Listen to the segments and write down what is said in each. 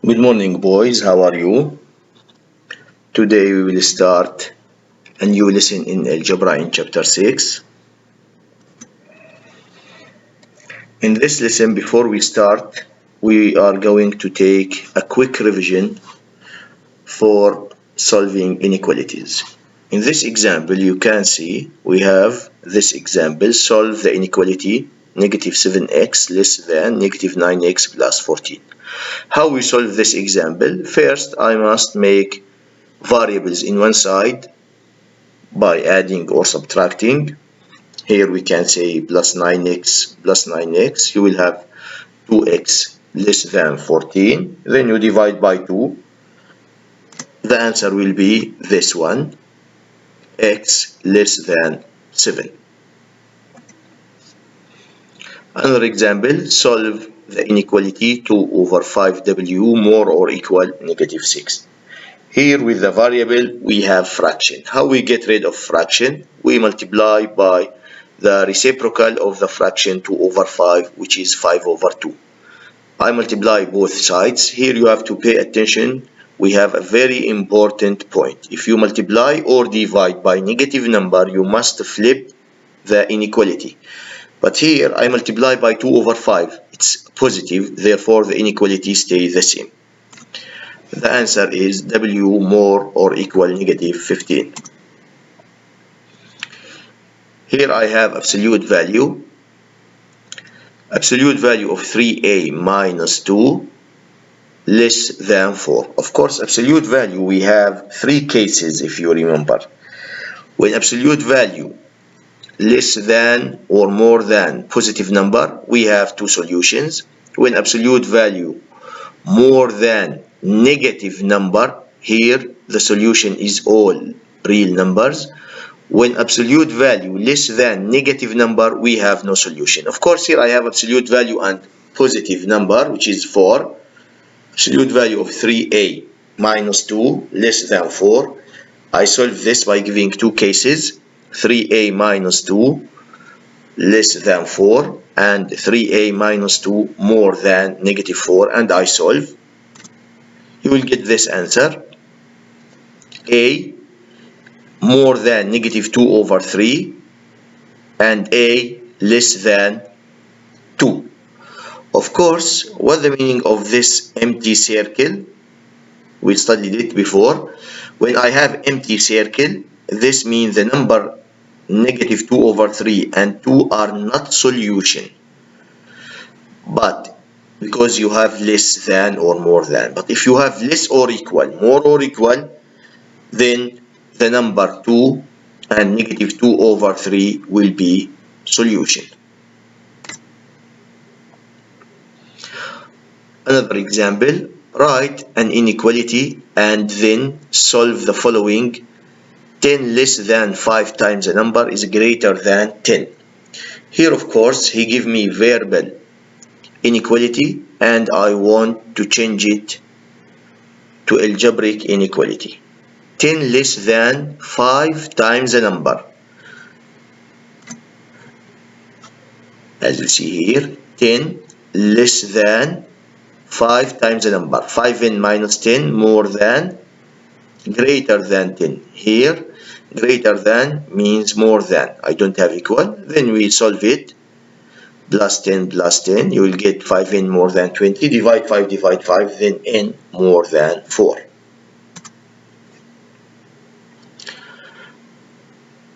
Good morning, boys. How are you? Today we will start a new lesson in algebra in chapter 6. In this lesson, before we start, we are going to take a quick revision for solving inequalities. In this example, you can see we have this example: solve the inequality negative 7x less than negative 9x plus 14. How we solve this example? First, I must make variables in one side by adding or subtracting. Here we can say plus 9x plus 9x. You will have 2x less than 14. Then you divide by 2. The answer will be this one, x less than 7. Another example, solve the inequality 2 over 5w more or equal negative 6. Here with the variable we have fraction. How we get rid of fraction? We multiply by the reciprocal of the fraction 2 over 5, which is 5 over 2. I multiply both sides. Here you have to pay attention. We have a very important point. If you multiply or divide by negative number, you must flip the inequality. But here I multiply by 2 over 5. It's positive, therefore the inequality stays the same. The answer is w more or equal negative 15. Here I have absolute value. Absolute value of 3a minus 2 less than 4. Of course, absolute value, we have three cases if you remember. When absolute value less than or more than positive number, we have two solutions. When absolute value more than negative number, here the solution is all real numbers. When absolute value less than negative number, we have no solution. Of course, here I have absolute value and positive number, which is 4. Absolute value of 3a minus 2 less than 4. I solve this by giving two cases, 3a minus 2 less than 4 and 3a minus 2 more than negative 4, and I solve. You will get this answer: a more than negative 2 over 3 and a less than 2. Of course, what's the meaning of this empty circle? We studied it before. When I have empty circle, this means the number negative 2 over 3 and 2 are not solution, but because you have less than or more than. But if you have less or equal, more or equal, then the number 2 and negative 2 over 3 will be solution. Another example, write an inequality and then solve the following: 10 less than 5 times a number is greater than 10. Here, of course, he give me verbal inequality and I want to change it to algebraic inequality. 10 less than 5 times a number. As you see here, 10 less than 5 times a number. 5n minus 10 more than, greater than 10. Here, greater than means more than. I don't have equal. Then we solve it. Plus 10 plus 10. You will get 5n more than 20. Divide 5, then n more than 4.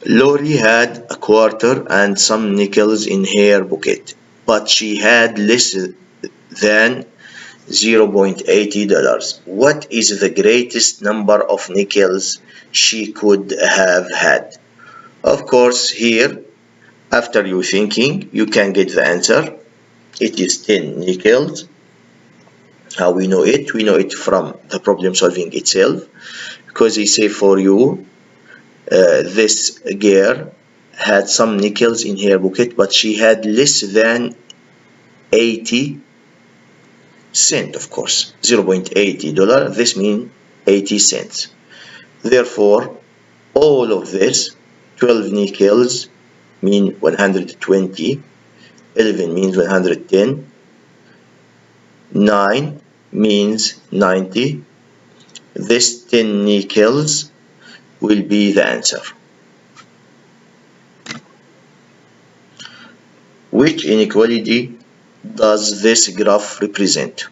Lori had a quarter and some nickels in her pocket, but she had less than $0.80. What is the greatest number of nickels she could have had? Of course, here, after you thinking, you can get the answer. It is 10 nickels. How we know it? We know it from the problem solving itself, because he say for you, this girl had some nickels in her pocket, but she had less than 80 cents, of course. $0.80, this means 80 cents. Therefore, all of this, 12 nickels mean 120, 11 means 110, 9 means 90. This 10 nickels will be the answer. Which inequality does this graph represent?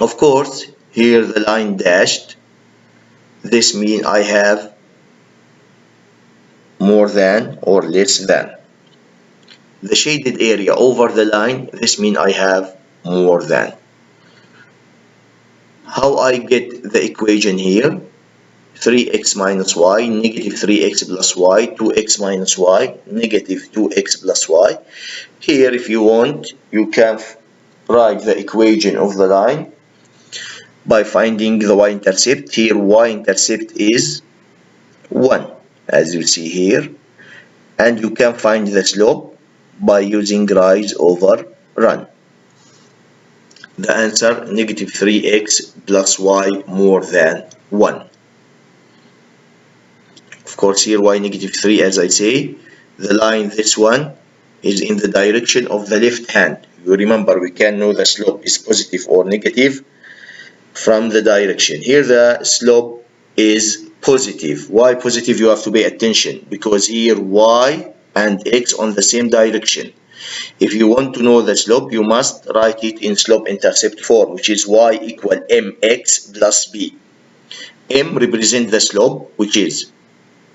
Of course, here the line dashed. This means I have more than or less than. The shaded area over the line, this means I have more than. How I get the equation here? 3x minus y, negative 3x plus y, 2x minus y, negative 2x plus y. Here, if you want, you can write the equation of the line by finding the y-intercept. Here, y-intercept is 1, as you see here. And you can find the slope by using rise over run. The answer, negative 3x plus y more than 1. Of course, here y negative 3, as I say, the line, this one, is in the direction of the left hand. You remember, we can know the slope is positive or negative from the direction. Here the slope is positive. Why positive? You have to pay attention, because here y and x on the same direction. If you want to know the slope, you must write it in slope-intercept form, which is y equal mx plus b. M represents the slope, which is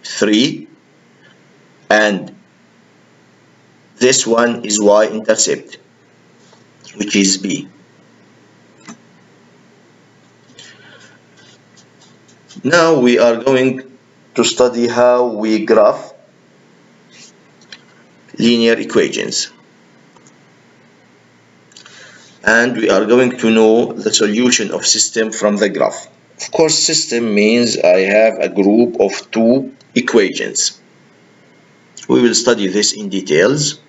3, and this one is y-intercept, which is b. Now we are going to study how we graph linear equations. And we are going to know the solution of system from the graph. Of course, system means I have a group of two equations. We will study this in details.